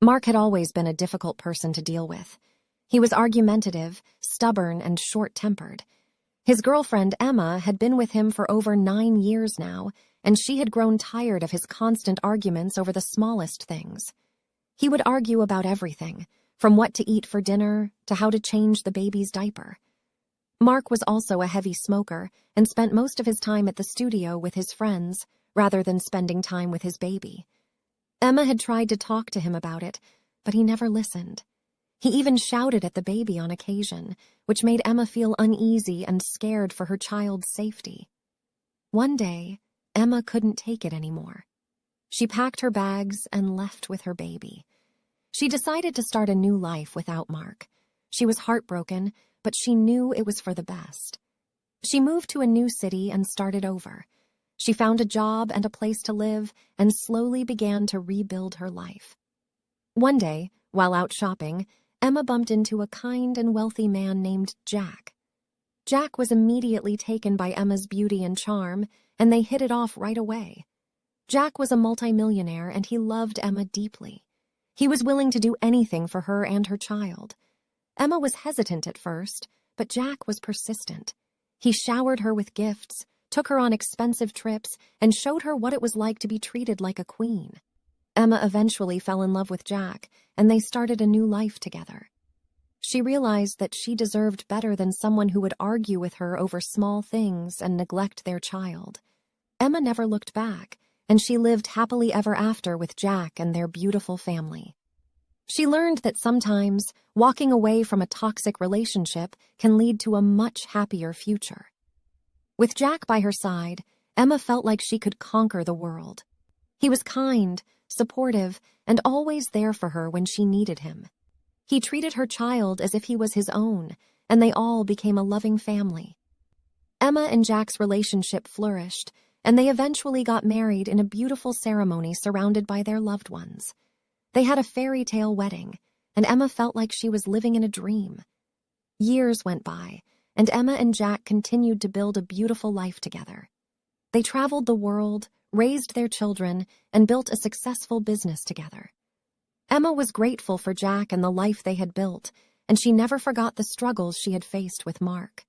Mark had always been a difficult person to deal with. He was argumentative, stubborn, and short-tempered. His girlfriend, Emma, had been with him for over 9 years now, and she had grown tired of his constant arguments over the smallest things. He would argue about everything, from what to eat for dinner to how to change the baby's diaper. Mark was also a heavy smoker and spent most of his time at the studio with his friends rather than spending time with his baby. Emma had tried to talk to him about it, but he never listened. He even shouted at the baby on occasion, which made Emma feel uneasy and scared for her child's safety. One day, Emma couldn't take it anymore. She packed her bags and left with her baby. She decided to start a new life without Mark. She was heartbroken, but she knew it was for the best. She moved to a new city and started over. She found a job and a place to live and slowly began to rebuild her life. One day, while out shopping, Emma bumped into a kind and wealthy man named Jack. Jack was immediately taken by Emma's beauty and charm, and they hit it off right away. Jack was a multimillionaire and he loved Emma deeply. He was willing to do anything for her and her child. Emma was hesitant at first, but Jack was persistent. He showered her with gifts, took her on expensive trips, and showed her what it was like to be treated like a queen. Emma eventually fell in love with Jack, and they started a new life together. She realized that she deserved better than someone who would argue with her over small things and neglect their child. Emma never looked back, and she lived happily ever after with Jack and their beautiful family. She learned that sometimes walking away from a toxic relationship can lead to a much happier future. With Jack by her side, Emma felt like she could conquer the world. He was kind, supportive, and always there for her when she needed him. He treated her child as if he was his own, and they all became a loving family. Emma and Jack's relationship flourished, and they eventually got married in a beautiful ceremony surrounded by their loved ones. They had a fairy tale wedding, and Emma felt like she was living in a dream. Years went by, and Emma and Jack continued to build a beautiful life together. They traveled the world, raised their children, and built a successful business together. Emma was grateful for Jack and the life they had built, and she never forgot the struggles she had faced with Mark.